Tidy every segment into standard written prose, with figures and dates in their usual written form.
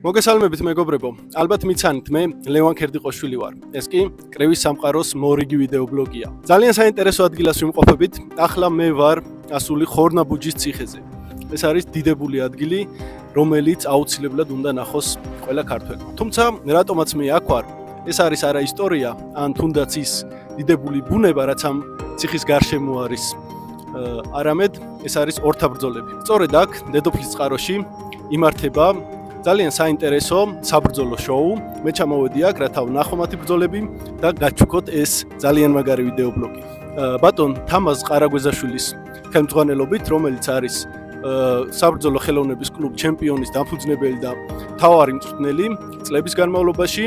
მოგესალმებით მეგობრებო, ალბათ მიცანით მე ლევან ქერდიყოშვილი ვარ. ეს კი კრევის სამყაროს მორიგი ვიდეო ბლოგია. ძალიან საინტერესო ადგილას ვიმყოფებით. ახლა მე ვარ ასული ხორნაბუჯის ციხეზე. ეს არის დიდებული ადგილი, რომელიც აუცილებლად უნდა ნახოს ყველა ქართველმა. თუმცა რატომაც მე აქ ვარ, ეს არის არა ისტორია, ან თუნდაც ის დიდებული ბუნება, რაც ამ ციხის გარშემო არის, არამედ ეს არის ორთაბრძოლები. სწორედ აქ, დედოფლის წყაროში იმართება ძალიან საინტერესო საბრძოლო შოუ. მე ჩამოვედი აქ, რათა ვნახო მათი ბრძოლები და გაჩვქოთ ეს ძალიან მაგარი ვიდეო ბლოგი. ბატონ თამაზ ყარაგვეზაშვილის ხელმძღვანელობით, რომელიც არის საბრძოლო ხელოვნების კლუბ ჩემპიონის დამფუძნებელი და მთავარი მწვრთნელი წლების განმავლობაში,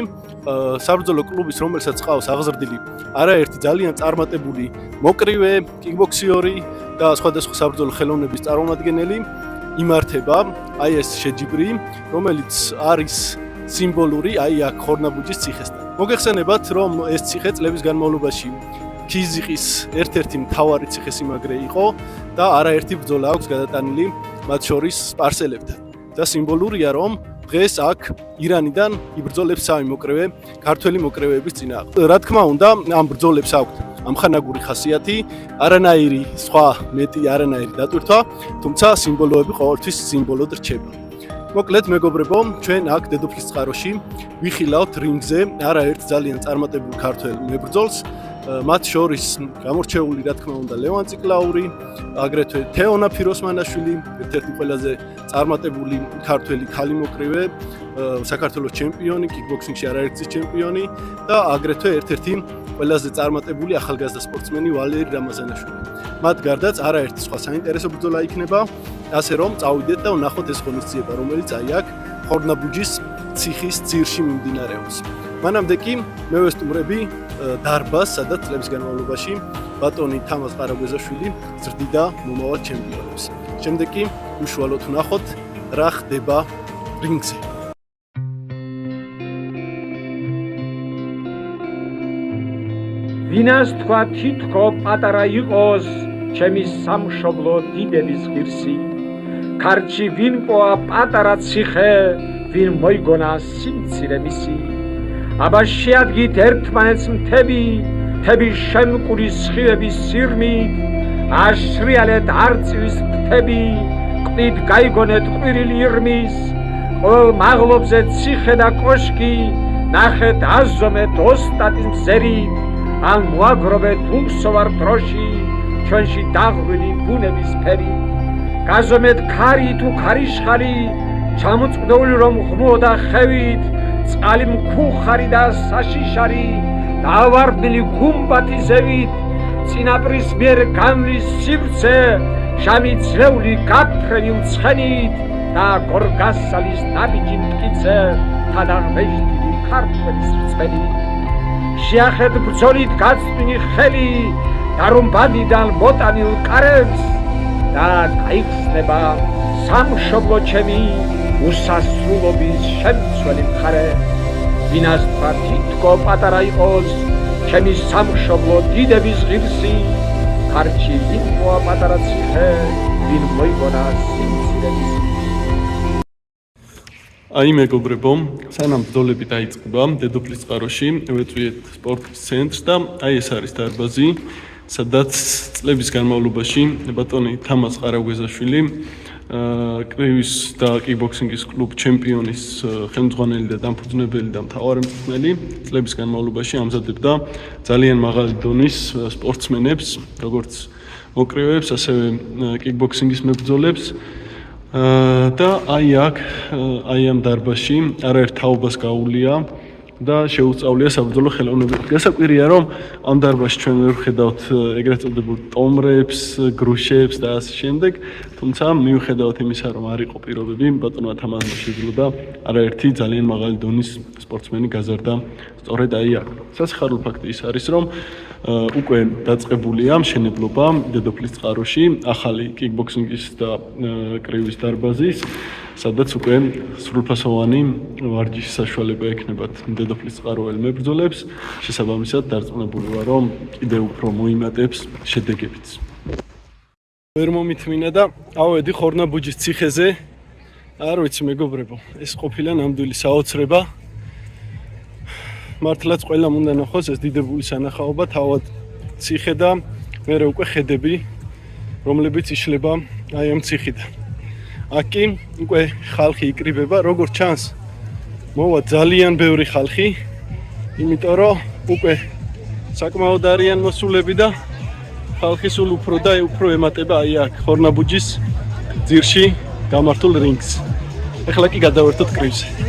საბრძოლო კლუბის, რომელსაც ყავს აღზრდილი არაერთი ძალიან წარმატებული მოკრივე, კიკბოქსიორი და სხვადასხვა საბრძოლო ხელოვნების წარმომადგენელი იმართება აი ეს შეჯიბრი, რომელიც არის სიმბოლური აი აქ ხორნაბუჯის ციხესთან. მოგეხსენებათ, რომ ეს ციხე წლების განმავლობაში ქიზიყის ერთ-ერთი მთავარი ციხესიმაგრე იყო და არაერთი ბრძოლა აქვს გადატანილი მათ შორის სპარსელებთან. და სიმბოლურია, რომ დღეს აქ ირანიდან იბრძოლებს სამი მოკრევე ქართველი მოკრევეების წინააღმდეგ. რა თქმა უნდა, ამ ბრძოლებს აქვთ ამხანაგური ხასიათი, არანაირი სხვა მეტი არანაირი დატვირთვა, თუმცა სიმბოლოები ყოველთვის სიმბოლოდ რჩება. მოკლედ მეგობრებო, ჩვენ აქ დედოფლის წყაროში ვიხილავთ რინგზე არაერთ ძალიან წარმატებულ ქართველ მებრძოლს, მათ შორის გამორჩეული რა თქმა უნდა ლევან ციკლაური, აგრეთვე თეონა ფიროსმანაშვილი, ერთ-ერთი ყველაზე წარმატებული ქართველი ქალი მოკრივე, საქართველოს ჩემპიონი, კიკბოქსინგში არაერთის ჩემპიონი და აგრეთვე ერთ-ერთი ყველაზე წარმატებული ახალგაზრდა სპორტსმენი ვალერი რამაზანაშვილი. მათ გარდაც არაერთი სხვა საინტერესო ბრძოლა იქნება, ასე რომ წავიდეთ და ვნახოთ ეს ღონისძიება, რომელიც აი აქ ხორნაბუჯის ციხის ძირში მიმდინარეობს. მანამდე კი მე ვესტუმრები დარბაზს, სადაც წლების განმავლობაში ბატონი თამაზ ყარაგვეზაშვილი ზრდიდა მომავალ ჩემპიონებს. შემდეგ კი უშუალოდ ვნახოთ რა ხდება რინგზე. ვინას თქვა თითქო პატარა იყოს ჩემი სამშობლო დიდების ღირსი, ქარჩი ვინ პოა პატარა ციხე, ვინ მოიგონა სიმცირე მისი. აბა შეადგით ერთმანეთს მთები შემკური სხივების სირმით, აშრიალეთ არწივის ფრთები, ყდით გაიგონეთ ყვირილი ირმის, ყოველ მაღლობზე ციხე და კოშკი, ნახეთ აზომეთ ოსტატის მზერით, ან მოაგროვეთ უსოვარ დროში, ჩვენში დაღვრილი ბუნების ფერი. გაზომეთ ქარი თუ ქარიშხალი, ჩამოწყდეული რომ ღმოდა ხევით, წყალი მქუხარი და საშიშარი, დავარდნილი გუმბათი ზევით, წინაპრის მიერ განვლის სივრცე, ჟამი ძრეული გაფრენილ ცხენით და გორგასალის ნაბიჯი მტკიცე, თადაღმეშტილი ქართველის რწმენით. შეახეთ ბრძოლით გაწვინი ხელი, დარომბანიდან მოტანილ კარებს და გაიხსნება სამშობლო ჩემი უსასრულობის შემცველი მხარე. ვინას თქვა თითქო პატარა იყოს ჩემი სამშობლო დიდების ღირსი, ქარჩი ვინ პოა პატარა ციხე, ვინ მოიგონა სიმცირე მისი. აი მეგობრებო, სანამ ბრძოლები დაიწყება დედოფლის წყაროში, ვეწვიეთ სპორტის ცენტრს და აი ეს არის დარბაზი, სადაც წლების განმავლობაში ბატონი თამაზ ყარაგვეზაშვილი, კრევის და კიკბოქსინგის კლუბ ჩემპიონის ხელმძღვანელი და დამფუძნებელი და მთავარი მწვრთნელი, წლების განმავლობაში ამზადებდა ძალიან მაღალი დონის სპორტსმენებს, როგორც მოკრივეებს, ასევე კიკბოქსინგის მებრძოლებს. და აი აქ, აი ამ დარბაზში არაერთ თაობას გაუვლია და შეუსწავლია საბრძოლო ხელოვნებები. გასაკვირია, რომ ამ დარბაზში ჩვენ ვერ ვხედავთ ეგრეთ წოდებულ ტომრებს, გრუშებს და ასე შემდეგ, თუმცა მიუხედავად იმისა, რომ არ იყო პირობები, ბატონმა თამაზმა შეძლო და არაერთი ძალიან მაღალი დონის სპორტსმენი გაზარდა სწორედ აი აქ. სასიხარულო ფაქტი ის არის, რომ უკვე დაწყებულია მშენებლობა დედოფლის წყაროში ახალი კიკბოქსინგის და კრევის დარბაზის, სადაც უკვე სრულფასოვანი ვარჯიშის საშუალება ექნებათ დედოფლის წყაროელ მებრძოლებს. შესაბამისად დარწმუნებული ვარ, რომ კიდევ უფრო მოიმატებს შედეგებიც. ვერ მომითმინა და ავედი ხორნაბუჯის ციხეზე არ ვიცი მეგობრებო, ეს ყოფილა ნამდვილი საოცრება. მართლაც ყველამ უნდა ნახოს ეს დიდებული სანახაობა, თავად ციხე და მერე უკვე ხედები, რომლებიც იშლება აი ამ ციხიდან. აქ კი უკვე ხალხი იკრიბება, როგორც ჩანს, მოვა ძალიან ბევრი ხალხი, იმიტომ რომ უკვე საკმაოდ არიან მოსულები და ხალხი სულ უფრო და უფრო ემატება აი აქ ხორნაბუჯის ძირში გამართულ რინგს. ეხლა კი გადავერთოთ კრივზე.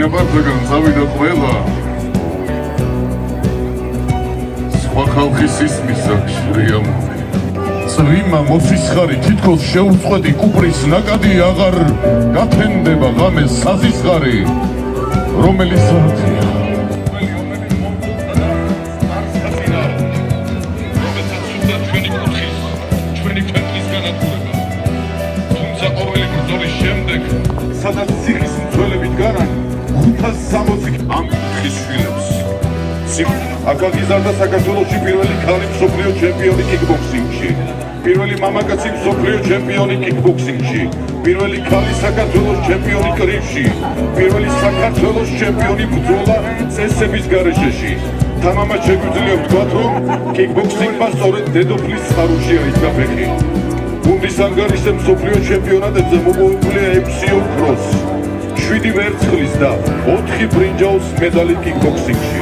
წინაპარსაგან წავიდა ყველა სხვა ხალხის ისმის ზაქშრიამული წვიმა მოცისხარი თითქოს შეუწყვეტი კუპრის ნაკადი აღარ გათენდება ღამეს საზისხარი რომელიც საათია სადაც ციხის მცველებით გარან 560 ამ კუთხის შვილებს. აქ აღიზარდა საქართველოში პირველი ქალი მსოფლიო ჩემპიონი კიკბოქსინგში, პირველი მამაკაცი მსოფლიო ჩემპიონი კიკბოქსინგში, პირველი ქალი საქართველოს ჩემპიონი კრივში, პირველი საქართველოს ჩემპიონი ბრძოლა წესების გარეშეში. თამამად შეგვიძლია ვთქვათ, რომ კიკბოქსინგმა სწორედ დედოფლის წყაროშია იდგა ფეხი. გუნდის ანგარიშზე მსოფლიო ჩემპიონატებზე მოპოვებულია 6 ოქროს, 7 ვერცხლის და 4 ბრინჯაოს მედალი კიკბოქსინგში.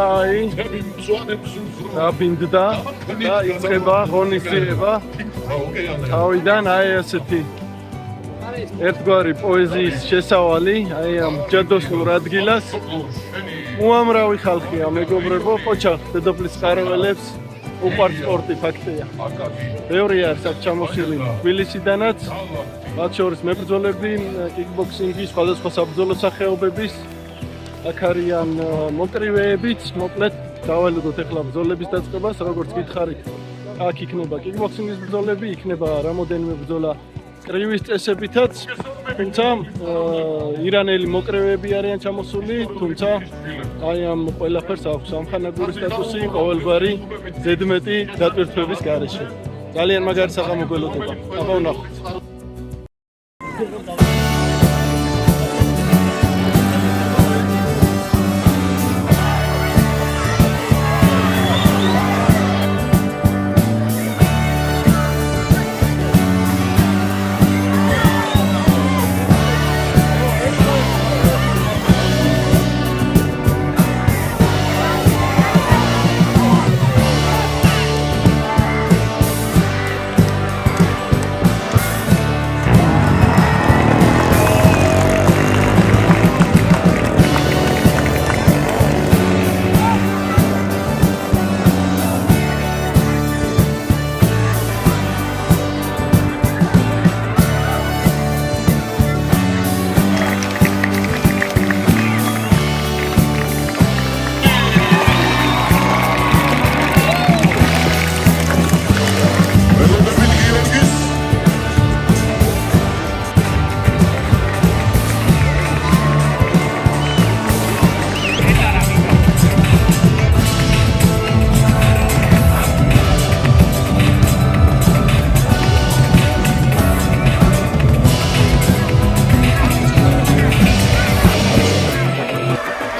აი, დაბინდდა და იწყება ღონისძიება. თავიდან აი ასეთი ერთგვარი პოეზიის შესავალი, აი ამ ჯადოსნურ ადგილას. უამრავი ხალხია, მეგობრებო, ყოჩა დედოფლის წყაროველებს უყვართ სპორტი, ფაქტია. ბევრი არის აქ ჩამოსული თბილისიდანაც, მათ შორის მებრძოლები, კიკბოქსინგის, სხვადასხვა საბრძოლო სახეობების. აქ არიან მოკრივეებიც, მოკლედ დავალოდოთ ახლა ბრძოლების დაწყებას, როგორც გითხარით. აქ იქნება კიკბოქსინგის ბრძოლები, იქნება რამოდენიმე ბრძოლა კრივის წესებითაც, თუმცა ირანელი მოკრივეები არიან ჩამოსული, თუმცა აი ამ ყველაფერს აქვს სამხანაგური სტატუსი, ყოველგვარი ზედმეტი დატვირთვების გარეშე. ძალიან მაგარი საღამო გველოდება. აბა ვნახოთ.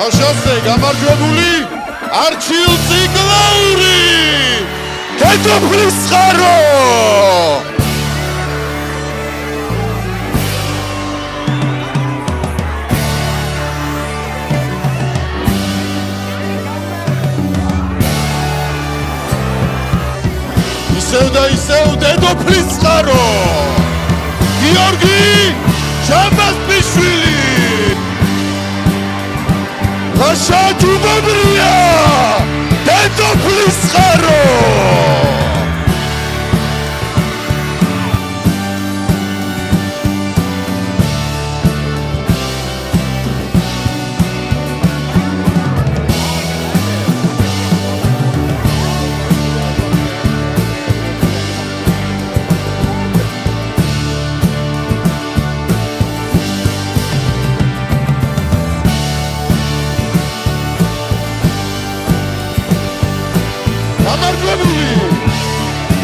Așa გამარჯვებული არჩილ ციკლაური დედოფლის წყარო ისევ და ისევ დედოფლის წყარო გიორგი ჩამასპიშვილი Așa Dumnezeu, dedoflis წყარო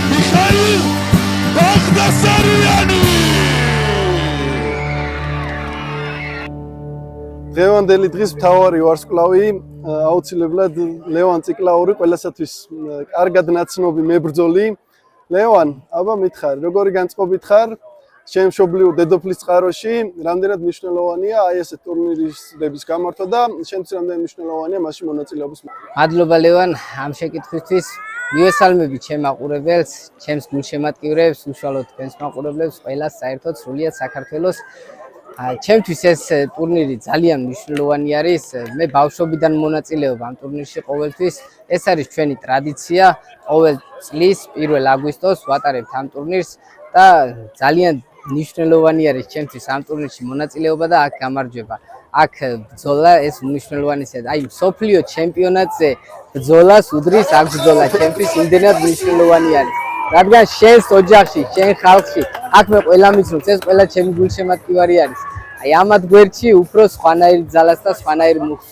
მიხაილ ბაღდასარიანი დღევანდელი დღის მთავარი ვარსკვლავი აუცილებლად ლევან ციკლაური, ყველასათვის კარგად ნაცნობი მებრძოლი. ლევან, აბა მითხარი, როგორი განწყობით ხარ შენ მშობლიურ დედოფლის წყაროში, რამდენად მნიშვნელოვანია აი ეს ტურნირების გამართვა და შენთვის რამდენად მნიშვნელოვანია მასში მონაწილეობის? მადლობა ლევან ამ შეკითხვისთვის. მივესალმებით ჩემ მაყურებელს, ჩემს გულშემატკივრებს, უშუალოდ თქვენს მაყურებლებს, ყველას საერთოდ სრულიად საქართველოს. ჩემთვის ეს ტურნირი ძალიან მნიშვნელოვანი არის. მე ბავშვობიდან მონაწილეობ ამ ტურნირში ყოველთვის. ეს არის ჩვენი ტრადიცია. ყოველ წლის 1 აგვისტოს ვატარებთ ამ ტურნირს და ძალიან მნიშვნელოვანი არის ჩემთვის ამ ტურნირში მონაწილეობა და აქ გამარჯვება. აქ ბრძოლა ეს მნიშვნელოვანია. აი მსოფლიო ჩემპიონატზე ბრძოლას უდრის აქ ბრძოლა ჩემთვის იმდენად მნიშვნელოვანი არის. რადგან შენს ოჯახში, შენ ხალხში აქ მე ყველა მიცნობს, ეს ყველა ჩემი გულშემატკივარი არის. აი ამათ გვერდში უფრო სხვანაირ ძალას და სხვანაირ მუხს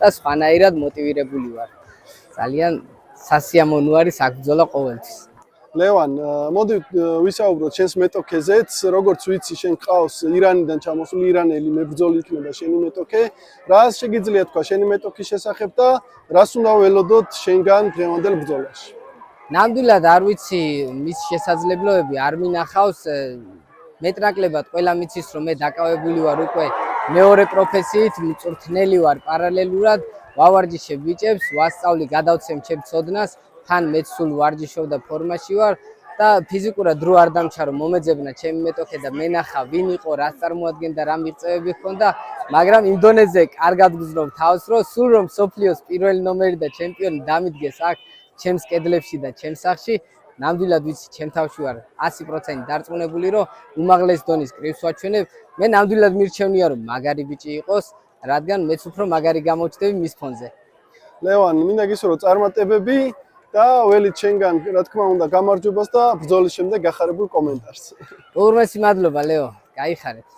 და სხვანაირად მოტივირებული ვარ. ძალიან სასიამოვნო არის აქ ბრძოლა ყოველთვის. ლევან, მოდი ვისაუბროთ შენს მეტოქეზეც, როგორც ვიცი, შენ ყავს ირანიდან ჩამოსული ირანელი მებრძოლი იქნება შენი მეტოქე. რა შეგიძლია თქვა შენი მეტოქის შესახებ და რას უნდა ველოდოთ შენგან დღევანდელ ბრძოლაში? ნამდვილად არ ვიცი მის შესაძლებლობები, არ მინახავს მეტნაკლებად ყველა მიცის რომ მე დაკავებული ვარ უკვე მეორე პროფესიით, მწვრთნელი ვარ პარალელურად, ვავარჯიშებ ბიჭებს, ვასწავლი, გადავცემ ჩემ ცოდნას, თან მეც სულ ვარჯიშობ და ფორმაში ვარ და ფიზიკურად დრო არ დამჩარო მომეძებნა ჩემი მეტოქე და მენახა ვინ იყო, რას წარმოადგენდა, რა მიღწევები ჰქონდა, მაგრამ იმ დონეზე კარგად გრძნობ თავს, რომ სულ რომ სოფლიოს პირველი ნომერი და ჩემპიონი დამიდგეს აქ ჩემს კედლებში და ჩემს სახლში, ნამდვილად ვიცი, ჩემ თავში ვარ 100% დარწმუნებული, რომ უმაღლეს დონის კრივს ვაჩვენებ. მე ნამდვილად მირჩევნია, რომ მაგარი ბიჭი იყოს, რადგან მეც უფრო მაგარი გამოჩნდები მის ფონზე. ლევან, მინდა გისურვო წარმატებები და ველით შენგან, რა თქმა უნდა, გამარჯვებას და ბრძოლის შემდეგ გახარებულ კომენტარს. უღრმესი მადლობა, ლეო. გაიხარეთ.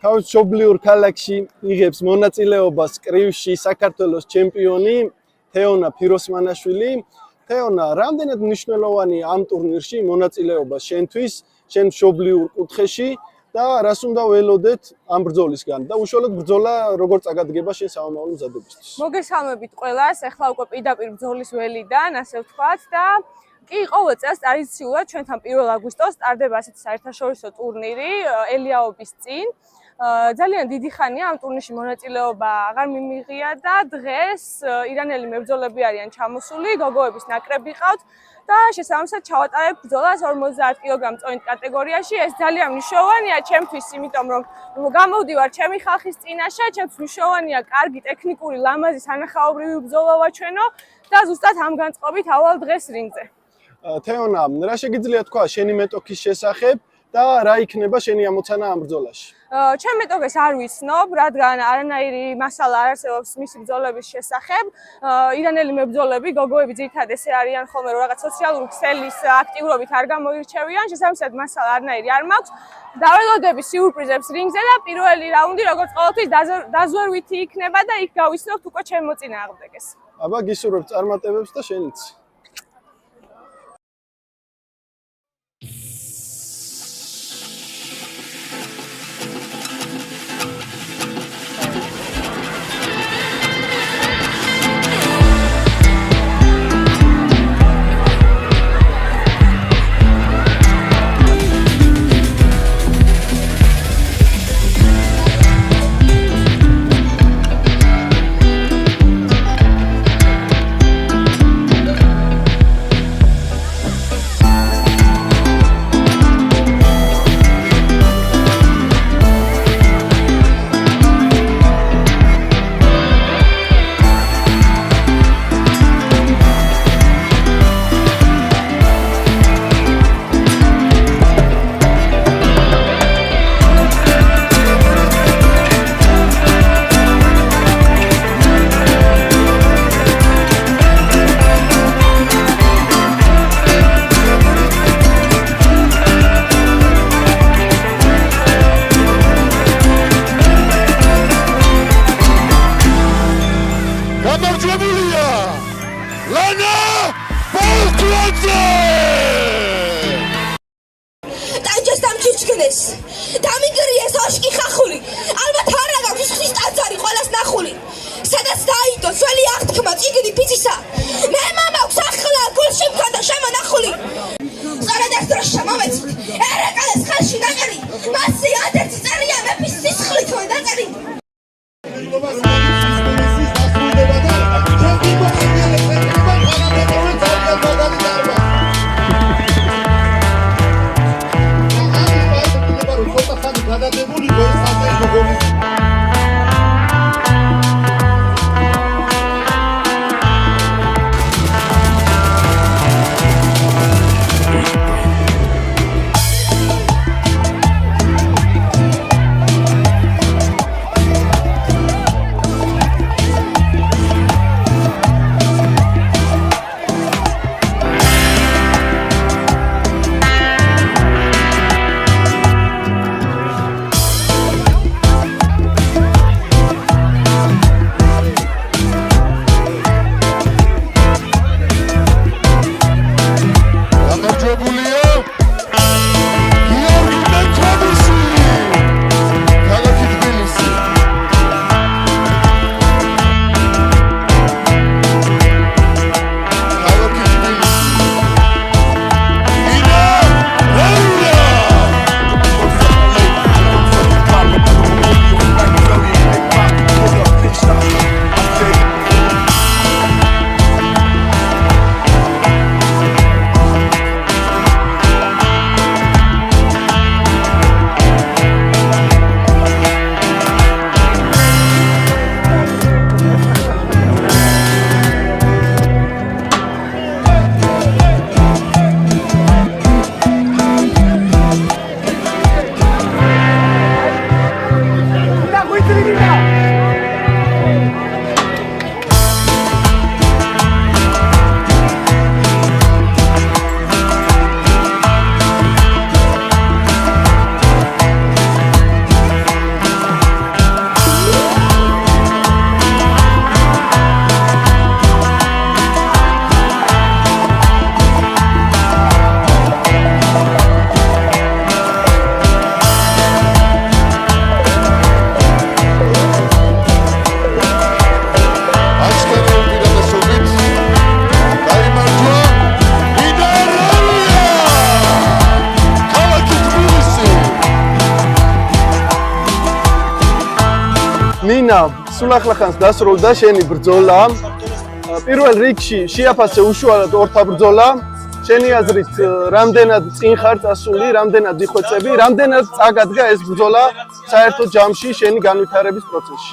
თავის მშობლიურ ქალაქში იღებს მონაწილეობას კრივში საქართველოს ჩემპიონი თეონა ფიროსმანაშვილი. თეონა, რამდენად მნიშვნელოვანია ამ ტურნირში მონაწილეობა შენთვის, შენ მშობლიურ კუთხეში და რას უნდა ველოდეთ ამ ბრძოლისგან და უშუალოდ ბრძოლა როგორ წაგადგება შენ სამომავლო მზადებისთვის? მოგესალმებით ყველას, ახლა უკვე პირდაპირ ბრძოლის ველიდან, ასე ვთქვათ და კი ყოველ წელს ტრადიციულად ჩვენთან 1 აგვისტოს ტარდება ასეთი საერთაშორისო ტურნირი ელიაობის წინ. ძალიან დიდი ხანია ამ ტურნირში მონაწილეობა აღარ მიმიღია და დღეს ირანელი მებრძოლები არიან ჩამოსული, გოგოების ნაკრები ყავთ და შესაბამისად ჩავატარებ ბრძოლას 50 კილოგრამ წონით კატეგორიაში. ეს ძალიან მნიშვნელოვანია ჩემთვის, იმიტომ რომ გამოვდივარ ჩემი ხალხის წინაშე, ჩემთვის მნიშვნელოვანია კარგი ტექნიკური ლამაზი სანახაობრივი ბრძოლა ვაჩვენო და ზუსტად ამ განწყობით ავალ დღეს რინგზე. თეონა, რა შეგიძლია თქვა შენი მეტოქის შესახებ? და რა იქნება შენი ამოცანა ამ ბრძოლაში? ჩემ მეტოქეს არ ვიცნობ, რადგან არანაირი მასალა არ არსებობს მისი ბრძოლების შესახებ. ირანელი მებრძოლები, გოგოები ძირითადად ესე არიან ხოლმე, რომ რაღაც სოციალური ქსელის აქტიურობით არ გამოირჩევიან, შესაბამისად მასალა არანაირი არ მაქვს. დაველოდები სიურპრიზებს რინგზე და პირველი რაუნდი როგორც ყოველთვის დაზვერვითი იქნება და იქ გავიცნობთ უკვე ჩემ მოწინააღმდეგეს. აბა გისურვებ წარმატებებს და შენიც. გამარჯვებულია ლანა ბოლტვაძე ტანჯეს დამჩიჩქნეს დამიგრიეს ოშკი ხახული ალბათ არა გაქვს ხის ტაძარი ყველას ნახული სადაც დაიდო ძველი აღთქმა წიგნი ფიცისა მე მამაქვს ახლა გულში მქონდა შემონახული სწორედ ეს დროს შემომეცით ერეკალეს ხელში ნაყრი მასზე ათერთი წერია მეფის სისხლით მოი დაწერილი ნინა, სულ ახლა ხანს დასრულდა შენი ბრძოლა. პირველ რიგში შეაფასე უშუალოდ ორთაბრძოლა. შენი აზრით რამდენად წინ ხარ წასული, რამდენად იხვეწები, რამდენად წაგადგა ეს ბრძოლა საერთო ჯამში შენი განვითარების პროცესში?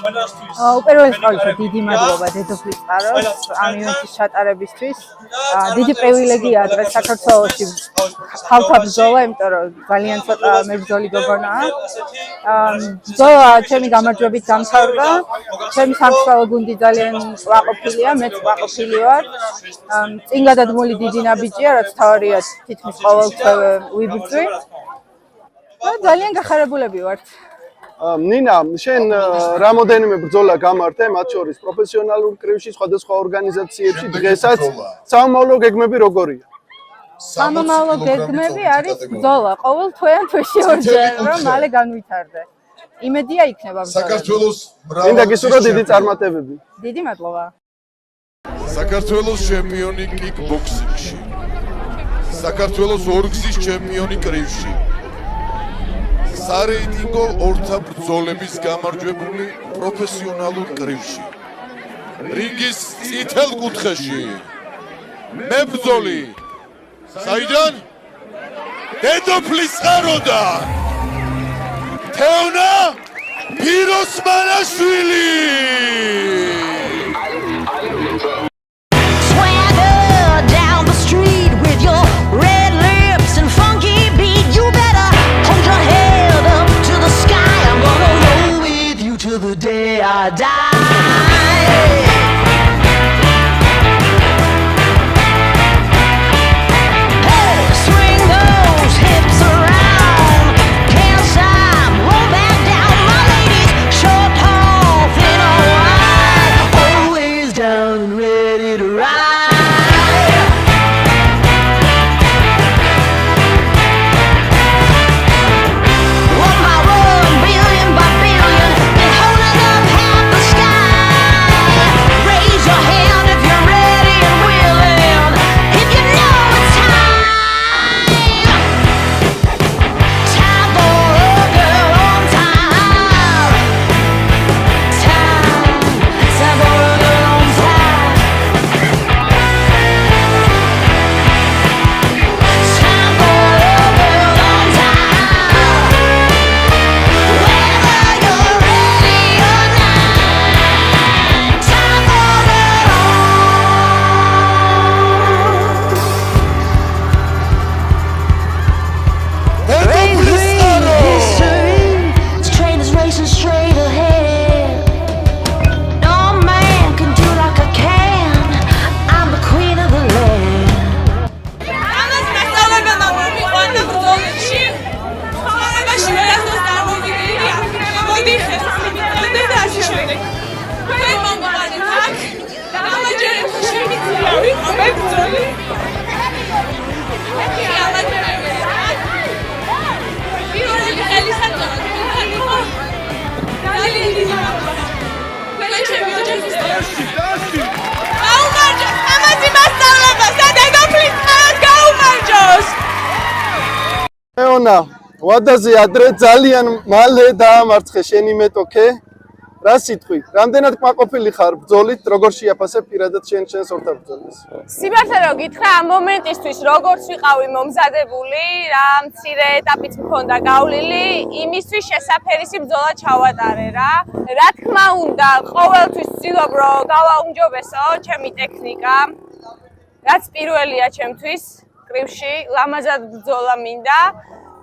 უპირველეს ყოვლისა დიდი მადლობა დედოფლის წყაროს ამ ივენტის ჩატარებისთვის. დიდი პრივილეგიაა დღეს საქართველოში ხალხთა ბრძოლა, იმიტომ რომ ძალიან ცოტა მებრძოლი გოგონაა. ბრძოლა ჩემი გამარჯვებით დამთავრდა. ჩემი სამშობლო გუნდი ძალიან ყვაყოფილია, მეც ყვაყოფილი ვარ. წინ გადადგმული დიდი ნაბიჯია, რაც თავარია თითქმის ყოველთვის ვიბრძვი. ძალიან გახარებულები ვართ. ნინა, შენ რამოდენიმე ბრძოლა გამართე, მათ შორის პროფესიონალურ კრივში, სხვადასხვა ორგანიზაციებში, დღესაც სამომავლო გეგმები როგორია? სამომავლო გეგმები არის ბრძოლა ყოველ თვეში ორჯერ, რომ მალე განვითარდე. იმედია იქნება ბრძოლა. საქართველოს მინდა გისურვო დიდი წარმატებები. დიდი მადლობა. საქართველოს ჩემპიონი კიკბოქსინგში. საქართველოს ორგზის ჩემპიონი კრივში. სარეიტინგო ორთა ბრძოლების გამარჯვებული პროფესიონალურ კრივში. რინგის წითელ კუთხეში. მებრძოლი საიდან? დედოფლის წყაროდან. თეონა პიროსმანაშვილი. The day I die. Hey, swing those hips around. Can't stop, roll back down. My ladies, short, tall, thin or wide, always down and ready to ride. ეონა, ვადაზე ადრე ძალიან მალე დაამარცხე შენი მეტოქე. რა სიტყვი? რამდენად კმაყოფილი ხარ ბრძოლით, როგორ შეაფასებ პირადად შენს ორთაბრძოლას? სიმართლე რომ გითხრა, ამ მომენტისთვის როგორც ვიყავი მომზადებული, რა მცირე ეტაპიც მქონდა გავლილი, იმისთვის შესაფერისი ბრძოლა ჩავატარე რა. რა თქმა უნდა, ყოველთვის ვცდილობ რომ გავაუმჯობესო ჩემი ტექნიკა. რაც პირველია ჩემთვის კრივში, ლამაზად ბრძოლა მინდა.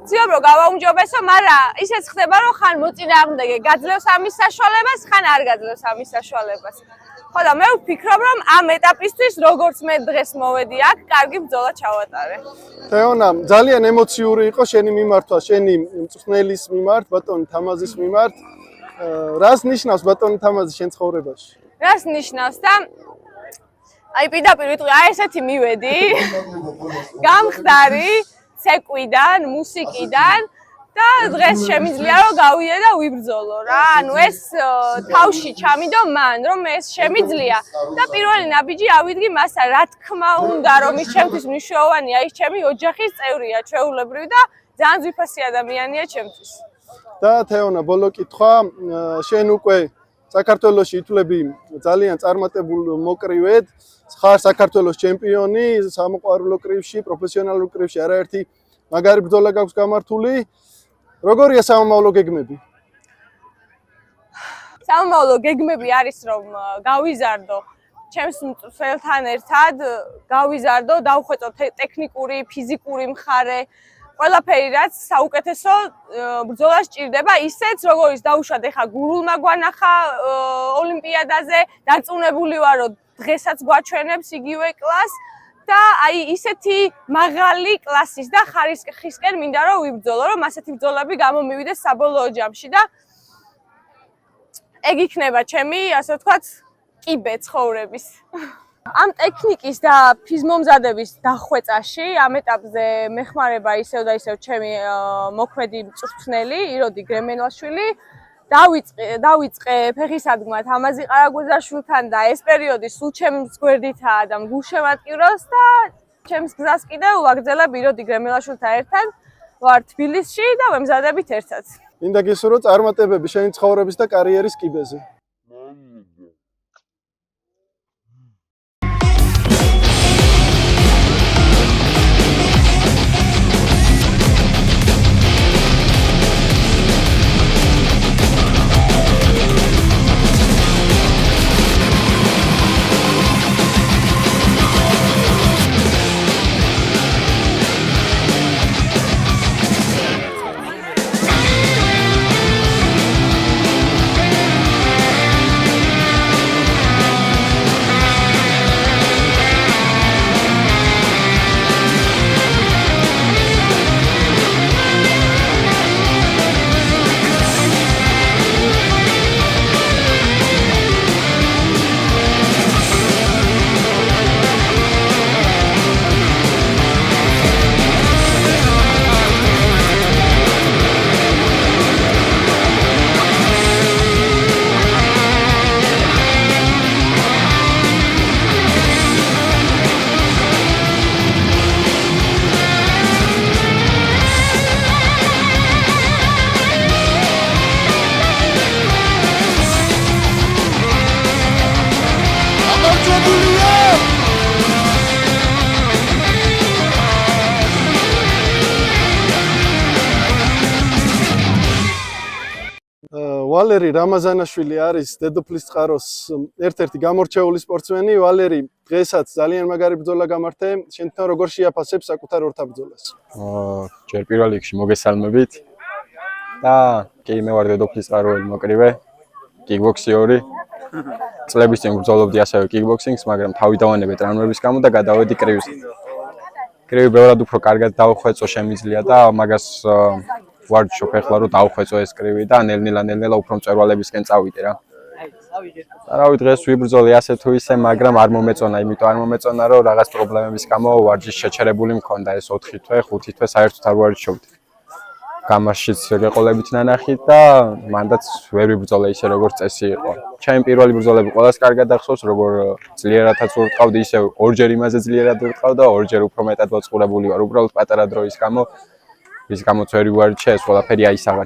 ვცდილობ რომ გავაუმჯობესო, მაგრამ ისეც ხდება რომ ხან მოწინააღმდეგე გაძლევს ამის საშუალებას, ხან არ გაძლევს ამის საშუალებას. ხო და მე ვფიქრობ რომ ამ ეტაპისთვის როგორც მე დღეს მოვედი აქ, კარგი ბრძოლა ჩავატარე. თეონა, ძალიან ემოციური იყო შენი მიმართვა, შენი მწვრთნელის მიმართ, ბატონი თამაზის მიმართ. რას ნიშნავს ბატონი თამაზი შენ ცხოვრებაში? რას ნიშნავს და აი პირდაპირ ვიტყვი, აი ესეთი მივედი. გამხდარი ცეკვიდან, მუსიკიდან და დღეს შემიძლია რომ გავიდე და ვიბრძოლო რა. ანუ ეს თავში ჩამიდო მან, რომ ეს შემიძლია და პირველი ნაბიჯი ავიდგი მასა. რა თქმა უნდა, რომ ის ჩემთვის მნიშვნელოვანია, ის ჩემი ოჯახის წევრია, ჩვეულებრივი და ძალიან ძვირფასი ადამიანია ჩემთვის. და თეონა, ბოლო კითხვა, შენ უკვე საქართველოში ითვლები ძალიან წარმატებულ მოკრივედ, ხარ საქართველოს ჩემპიონი, სამოყვარულო კრივში, პროფესიონალურ კრივში არაერთი მაგარი ბრძოლა გაქვს გამართული. როგორია სამომავლო გეგმები? სამომავლო გეგმები არის რომ გავიზარდო ჩემს მწვრთნელთან ერთად, გავიზარდო, დავხვეწო ტექნიკური, ფიზიკური მხარე, ყველაფერი რაც საუკეთესო ბრძოლას ჭირდება, ისეც როგორიც დავუშვათ ეხა გურულმა გვანახა ოლიმპიადაზე, დარწმუნებული ვარ რომ დღესაც გვაჩვენებს იგივე კლასს და აი ისეთი მაღალი კლასის და ხარისხისკენ მინდა რომ ვიბრძოლო, რომ ასეთი ბრძოლები გამომივიდეს საბოლოო ჯამში და ეგ იქნება ჩემი, ასე ვთქვათ, კიბე ცხოვრების. ამ ტექნიკის და ფიზმომზადების დახვეწაში ამ ეტაპზე მეხმარება ისევ და ისევ ჩემი მოქმედი მწვრთნელი იროდი გრემენაშვილი. დავიწყე ფეხისადგმად ამაზი ყარაგვიზაშვილთან და ეს პერიოდი სულ ჩემს გვერდითაა და მგულშემატკივრავს და ჩემს გზას კიდევ ვაგრძელებ იროდი გრემენაშვილთან ერთად. ვარ თბილისში და ვემზადებით ერთად. მინდა გისურვო წარმატებები შენი ცხოვრების და კარიერის კიბეზე. ვალერი რამაზანაშვილი არის დედოფლის წყაროს ერთ-ერთი გამორჩეული სპორტსმენი. ვალერი, დღესაც ძალიან მაგარი ბრძოლა გამართე. შენთან როგორ შეაფასებ საკუთარ ორთაბრძოლას? ჯერ პირველ რიგში მოგესალმებით. და კი მე ვარ დედოფლის წყაროელი მოკრივე, კიკბოქსიორი. წლების წინ ვბრძოლობდი ასევე კიკბოქსინგს, მაგრამ თავი დავანებე ტრამვების გამო და გადავედი კრივზე. კრივი ბევრად უფრო კარგად დავხვეწო შემიძლია და მაგას ვარჯიშობ ახლა რომ დავხვეწო ეს კრივი და ნელ-ნელა უფრო მწვერვალებისკენ წავიდე რა. არავით დღეს ვიბრძოლე ასე თუ ისე, მაგრამ არ მომეწონა, იმიტომ არ მომეწონა რომ რაღაც პრობლემების გამო ვარჯიში შეჩერებული მქონდა ეს 4 თვე, 5 თვე საერთოდ არ ვარჯიშობდი. გამაშიც გეყოლებით ნანახით და მანდაც ვერ ვიბრძოლე ისე როგორც წესი იყო. ჩემი პირველი ბრძოლები ყველას კარგად ახსოვს, როგორ ძლიერადაც ვურტყავდი, ისე ორჯერ იმაზე ძლიერად ვურტყავ და ორჯერ უფრო მეტად ვაწყურებული ვარ, უბრალოდ პატარა დროის გამო ის გამოც ვერ ვარჩე, ეს ყველაფერი აისაღა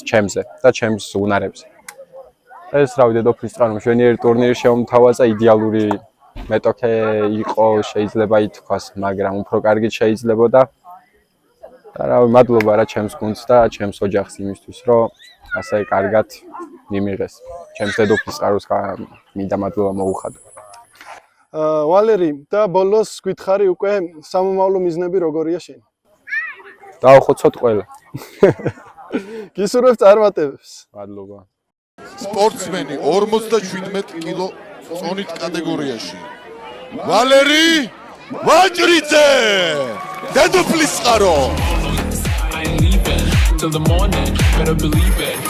ჩემზე და ჩემს უნარებზე. ეს რავი დედოფლის წყარო მშვენიერი ტურნირი შეუმთავაზა, იდეალური მეტოქე იყო, შეიძლება ითქვას, მაგრამ უფრო კარგი შეიძლებოდა. და რავი, მადლობა რა ჩემს გუნდს და ჩემს ოჯახს იმისთვის, რომ ასე კარგად მიმიღეს. ჩემს დედოფლის წყაროს მინდა მადლობა მოუხადო. ვალერი, და ბოლოს გითხარი უკვე სამომავლო მიზნები როგორია შენი? დავხოცოთ ყველა. გისურვებ წარმატებებს. მადლობა. სპორტსმენი 57 კილო წონით კატეგორიაში. ვალერი ვაჭრიძე! დედოფლის წყარო! I ain't leaving till the morning, better believe it.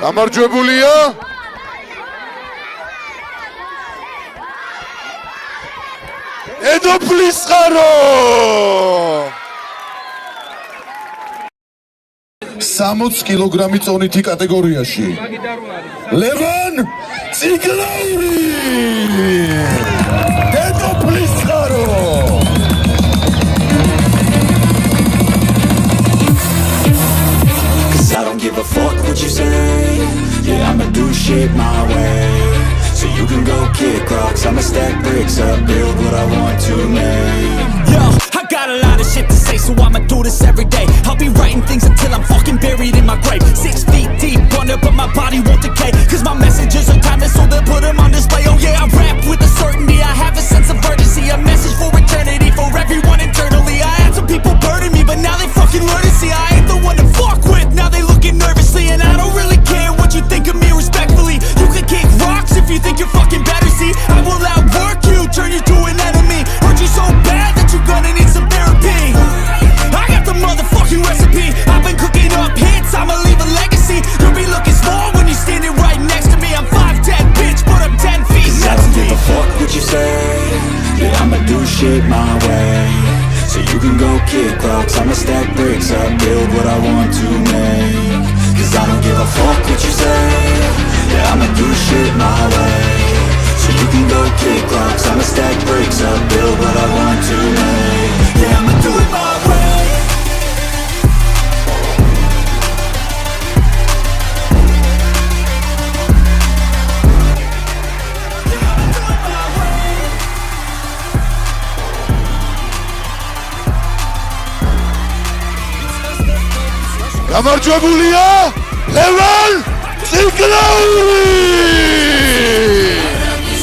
გამარჯვებულია დედოფლის წყარო 60 კილოგრამი წონითი კატეგორიაში ლევან ციგლაური დედოფლის წყარო I don't give a fuck what you say. Yeah, I'ma do shit my way. So you can go kick rocks, I'ma stack bricks up, build what I want to make. Yo, I got a lot of shit to say, so I'ma do this every day. I'll be writing things until I'm fucking buried in my grave. 6 feet deep under, but my body won't decay. Cause my messages are timeless, so they'll put them on display. Oh yeah, I rap with a certainty, I have a sense of urgency. A message for eternity, for everyone internally. I had some people burning me, but now they fucking learn to see I ain't the one to fuck with. Now they looking nervously, and I don't really care what you think of me respectfully. You can kick rocks if you think you're fucking better, see. I will outwork you, turn you to an enemy. Hurt you so bad that you're gonna need some therapy. I got the motherfucking recipe. I've been cooking up hits, I'ma leave a legacy. You'll be looking small when you're standing right next to me. I'm 5'10", bitch, but I'm 10 feet next to me. I don't give a fuck what you say. Yeah, I'ma do shit my way. So you can go kick rocks, I'ma stack bricks up, build what I want to make. Cause I don't give a fuck what you say. Yeah, I'ma do shit my way. So you can go kick rocks, I'ma stack bricks up, build what I want to make. Yeah, I'ma do it my way. გამარჯვებულია ლევან ციგლაური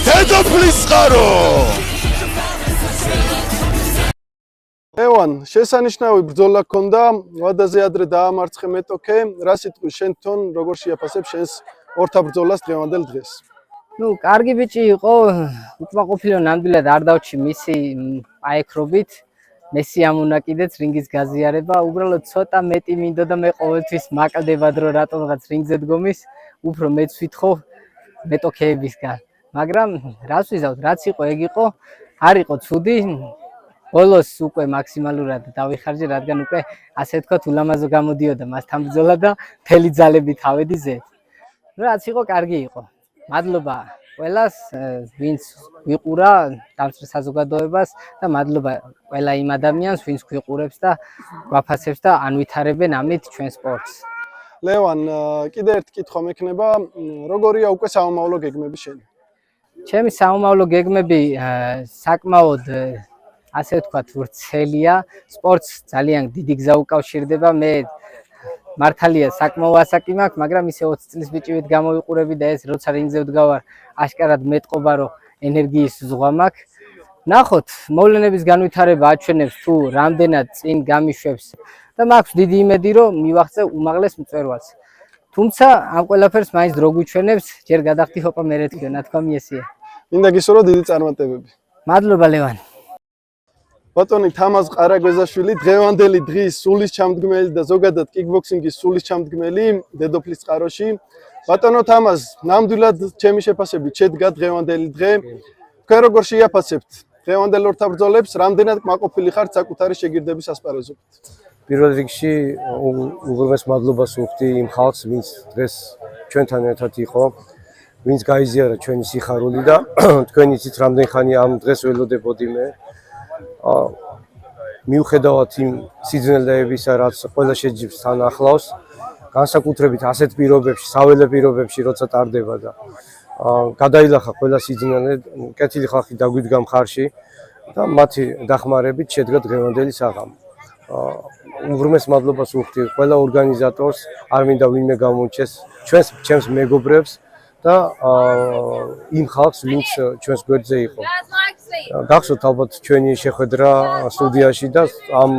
დედოფლის წყარო ლევან, შესანიშნავი ბრძოლა ჰქონდა, ვადაზე ადრე დაამარცხე მეტოქე, რა სიტყვის შენ თვითონ როგორ შეაფასებ შენს ორთა ბრძოლას დღევანდელ დღეს? ნუ, კარგი ბიჭი იყო, უკმაყოფილო ნამდვილად არ დავჩი მისი აექრობით. მესი ამონაკიდეც რინგის გაზიარება, უბრალოდ ცოტა მეტი მინდოდა მე ყოველთვის მაკლდებად რომ რატომღაც რინგზე დგომის, უფრო მეც ვითხოვ მეტოქეებისგან. მაგრამ რას ვიზავთ, რაც იყო ეგ იყო, არ იყო ცუდი. ბოლოს უკვე მაქსიმალურად დავიხარჯე, რადგან უკვე ასე ვთქვათ ულამაზო გამოდიოდა მასთან ბრძოლა და მთელი ძალებით ავედი ზედ. ნუ რაც იყო, კარგი იყო. მადლობა ყველას, ვინც ვიყურა დამსწრე საზოგადოებას და მადლობა ყველა იმ ადამიანს, ვინც გვიყურებს და გვაფასებს და ანვითარებენ ამით ჩვენ სპორტს. ლევან, კიდე ერთი კითხვა მექნება, როგორია უკვე საომავლო გეგმები შენი? ჩემი საომავლო გეგმები საკმაოდ ასე ვთქვათ ვრცელია, სპორტს ძალიან დიდი გზა უკავშირდება. მე მართალია საკმაო ასაკი მაქვს, მაგრამ ისე 20 წლის ბიჭივით გამოვიყურები და ეს როცა რინგზე ვდგავარ, აშკარად მეტყობა რომ ენერგიის ზღვა მაქვს. ნახოთ, მოვლენების განვითარება აჩვენებს თუ რამდენად წინ გამიშვებს და მაქვს დიდი იმედი რომ მივახცე უმაღლეს მწვერვალს. თუმცა ამ ყველაფერს მაინც დრო გვიჩვენებს, ჯერ გადახდი ჰოპა მერე თქვენ, ნათქვამი ესეა. მინდა გისურვო დიდი წარმატებები. მადლობა ლევან. ბატონი თამაზ ყარაგვეზაშვილი დღევანდელი დღის სულის ჩამდგმელი და ზოგადად კიკბოქსინგის სულის ჩამდგმელი დედოფლის წყაროში. ბატონო თამაზ, ნამდვილად ჩემი შეფასებით შედგა დღევანდელი დღე. თქვენ როგორ შეაფასებთ დღევანდელ ორთა ბრძოლებს, რამდენად კმაყოფილი ხართ საკუთარი შეგირდების ასპარეზობით? პირველ რიგში უღრმეს მადლობას ვუხდი იმ ხალხს, ვინც დღეს ჩვენთან ერთად იყო, ვინც გაიზიარა ჩვენი სიხარული და თქვენ იცით რამდენ ხანი ამ დღეს ველოდებოდი მე. მიუხედავად იმ სიძნელეებისა, რაც ყველა შეჯიბს თან ახლავს, განსაკუთრებით ასეთ პირობებში, საველე პირობებში, როცა ტარდება და გადაილახა ყველა სიძნელე, კეთილი ხალხი დაგვიდგა მხარში და მათი დახმარებით შედგა დღევანდელი საღამო. უღრმეს მადლობას ვუხდი ყველა ორგანიზატორს, არ მინდა ვინმე გამორჩეს, ჩემს მეგობრებს და იმ ხალხს, ვინც ჩვენს გვერდზე იყო. გახსოვთ ალბათ ჩვენი შეხვედრა სტუდიაში და ამ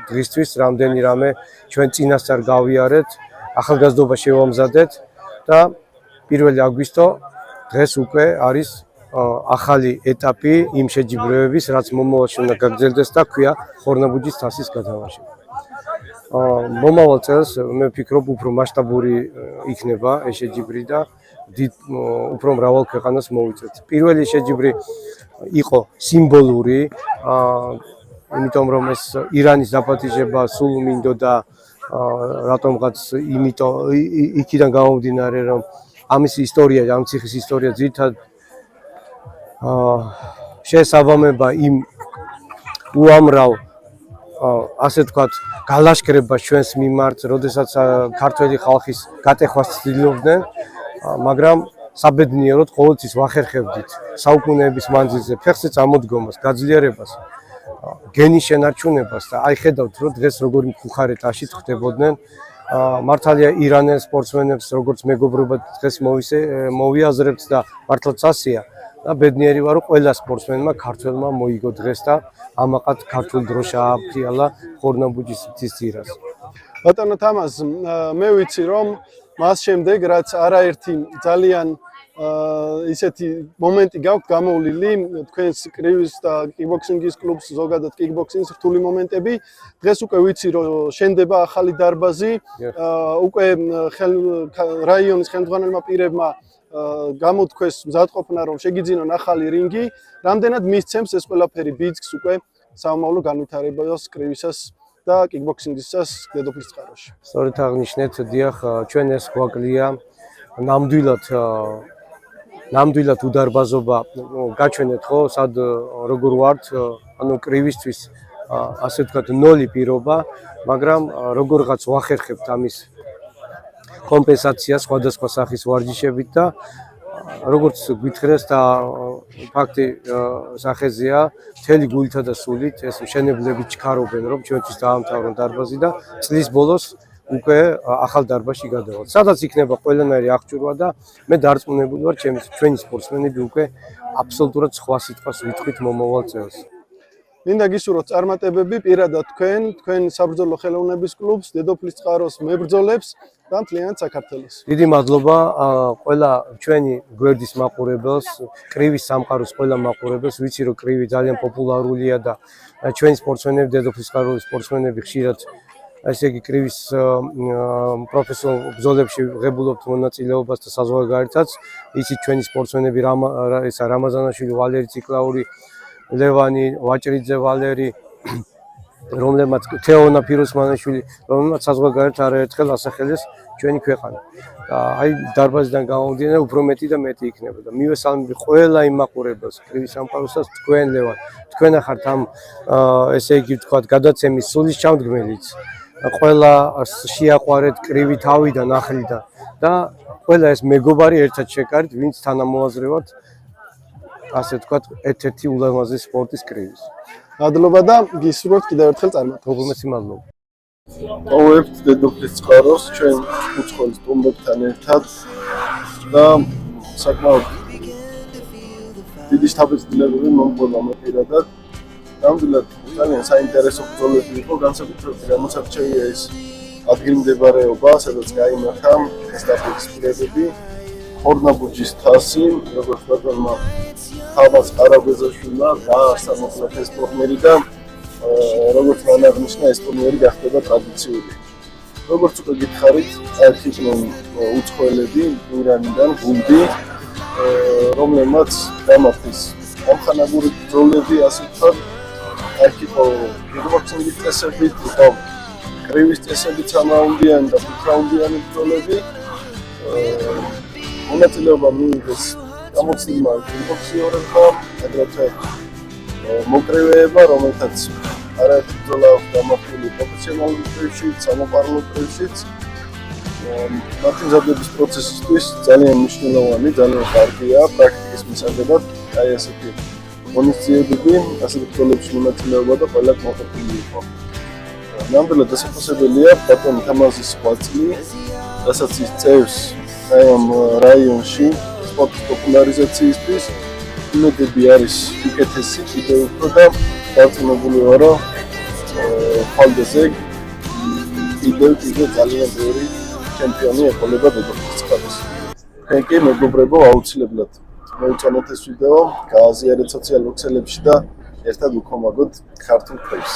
დღისთვის რამდენი რამე ჩვენ წინასწარ გავიარეთ, ახალგაზრდობა შევამზადეთ და 1 აგვისტო დღეს უკვე არის ახალი ეტაპი იმ შეჯიბრებების, რაც მომავალში უნდა გაგრძელდეს და ქვია ხორნაბუჯის თასის გათავისუფლება. მომავალ წელს მე ვფიქრობ უფრო მასშტაბური იქნება ეს შეჯიბრი და უფრო მრავალ ქვეყანას მოვიწვევთ. პირველი შეჯიბრი იყო სიმბოლური, იმიტომ რომ ეს ირანის დაპატიჟება სულ მინდოდა რატომღაც იქიდან გამომდინარე რომ ამის ისტორია, ამ ციხის ისტორია ძირითადად შეესაბამება იმ უამრავ ასე ვთქვათ გალაშქრებას ჩვენს მიმართ, როდესაც ქართველი ხალხის გატეხვას ცდილობდნენ, მაგრამ საბედნიეროდ ყოველთვის ვახერხებდით საუკუნეების მანძილზე ფეხზე წამოდგომას, გაძლიერებას, გენის შენარჩუნებას და აი ხედავთ რომ დღეს როგორი მხუხარეთაშიც ხდებოდნენ მართალია ირანელ სპორტსმენებს როგორც მეგობრობა დღეს მოვიაზრებთ და მართლაც ასეა და ბედნიერი ვარ რომ ყველა სპორტსმენმა ქართველმა მოიგო დღეს და ამაყად ქართულ დროშა ააფრიალა ხორნაბუჯის მთისძირას. ბატონო თამაზ, მე ვიცი რომ მას შემდეგ რაც არაერთი ძალიან ისეთი მომენტი გაქვთ გამოვლილი თქვენს კრივის და კიკბოქსინგის კლუბს ზოგადად კიკბოქსინგის რთული მომენტები. დღეს უკვე ვიცი რომ შენდება ახალი დარბაზი, უკვე რაიონის ხელმძღვანელმა პირებმა გამოთქვეს მზადყოფნა რომ შეგიძინონ ახალი რინგი. რამდენად მისცემს ეს ყველაფერი ბიძგს უკვე სამომავლო განვითარებას კრივისას და კიკბოქსინგისას დედოფლის წყაროში. სწორედ აღნიშნეთ, დიახ, ჩვენ ეს გვაკლია ნამდვილად უდარბაზობა გაჩვენეთ ხო, სად როგორ ვართ, ანუ კრივისთვის ასე ვთქვათ ნოლი პირობა, მაგრამ როგორღაც ვახერხებთ ამის კომპენსაცია სხვადასხვა სახის ვარჯიშებით და როგორც გითხრეს და ფაქტი სახეზეა, მთელი გულითა და სულით ეს მშენებლები ჩქარობენ, რომ ჩვენთვის დაამთავრონ დარბაზი და წლის ბოლოს უკვე ახალ დარბაზში გადავალთ. სადაც იქნება ყველანაირი აღჭურვა და მე დარწმუნებული ვარ, ჩვენი სპორტსმენები უკვე აბსოლუტურად სხვა სიტყვას ვიტყვით მომავალ წელს. მინდა გისურვოთ წარმატებები პირადად თქვენ საბრძოლო ხელოვნების კლუბს, დედოფლის წყაროს მებრძოლებს და მთლიანად საქართველოს. დიდი მადლობა ყველა ჩვენი გვერდის მაყურებელს, კრივის სამყაროს ყველა მაყურებელს. ვიცი რომ კრივი ძალიან პოპულარულია და ჩვენი სპორტსმენები, დედოფლის წყაროს სპორტსმენები ხშირად ესე იგი კრივის პროფესიონალ ბრძოლებში ღებულობთ მონაწილეობას და საზღვარგარეთაც. იცით ჩვენი სპორტსმენები რამაზანაშვილი, ვალერი ციკლაური, ლევანი, ვაჭრიძე ვალერი, რომლებმაც თეონა ფიროსმანაშვილი, რომლებმაც საზღვარგარეთ არაერთხელ ასახელეს ჩვენი ქვეყანა. და აი დარბაზიდან გამომდინარე უფრო მეტი და მეტი იქნება და მივესალმები ყველა იმ მაყურებელს, კრივის სამყაროსაც, თქვენ ლევან, თქვენ ახართ ამ ესე იგი ვთქვათ გადაცემის სულისჩამდგმელიც. ყველა შეაყვარეთ კრივი თავიდან ახლიდან და ყველა ეს მეგობარი ერთად შეკარით, ვინც თანამოაზრევად ასე ვთქვათ ერთ-ერთი ულამაზესი სპორტის კრივის. მადლობა და გისურვებთ კიდევ ერთხელ წარმატებას. უღრმესი მადლობა. ტოვებთ დედოფლის წყაროს ჩვენ უცხოელ სტუმრებთან ერთად და საკმაოდ დიდი შთაბეჭდილებები მომყვა მე პირადად. ნამდვილად ძალიან საინტერესო ბრძოლები იყო, განსაკუთრებით გამოსარჩევია ის ადგილმდებარეობა, სადაც გაიმართა ესტაფეტის პირებები, ხორნაბუჯის თასი, როგორც ბატონმა თამაზ ყარაბეზაშვილმა დააარსა მოკლედ ეს ტურნირი და როგორც მან აღნიშნა, ეს ტურნირი გახდება ტრადიციული. როგორც უკვე გითხარით, არქიტექტორ უცხოელები ირანიდან გუნდი, რომლებმაც გამართეს ამხანაგური ბრძოლები, ასე ვთქვათ, არქიტექტორ კიკბოქსინგის წესებით, კრივის წესებით სამაუნდიანი და ხუთრაუნდიანი ბრძოლები. მონაწილეობა მიიღეს გამოცდილმა კიკბოქსიორებმა, აგრეთვე მოკრივეებმა, რომელთაც არაერთი ბრძოლა აქვს გამართული პროფესიონალურ კრივში, სამოყვარულო კრივშიც. მათი მზადების პროცესისთვის ძალიან მნიშვნელოვანი, ძალიან კარგია პრაქტიკის მისაღებად, აი ასეთი მონაცემები, ასეთი ბრძოლებში მონაწილეობა და ყველა მოხდილი იყო. ნამდვილად დასაფასებელია ბატონ თამაზის ღვაწლი, რასაც ის წევს აი ამ რაიონში სპორტის პოპულარიზაციისთვის. იმედები არის უკეთესი კიდევ უფრო და დარწმუნებული ვარ რომ ხალხზე კიდევ ძალიან ბევრი ჩემპიონი ეყოლება დედოფლის წყაროს. თქვენ კი მეგობრებო აუცილებლად მოიწონოთ ეს ვიდეო, გააზიარეთ სოციალურ ქსელებში და ერთად უქომაგოთ ქართულ კრივს.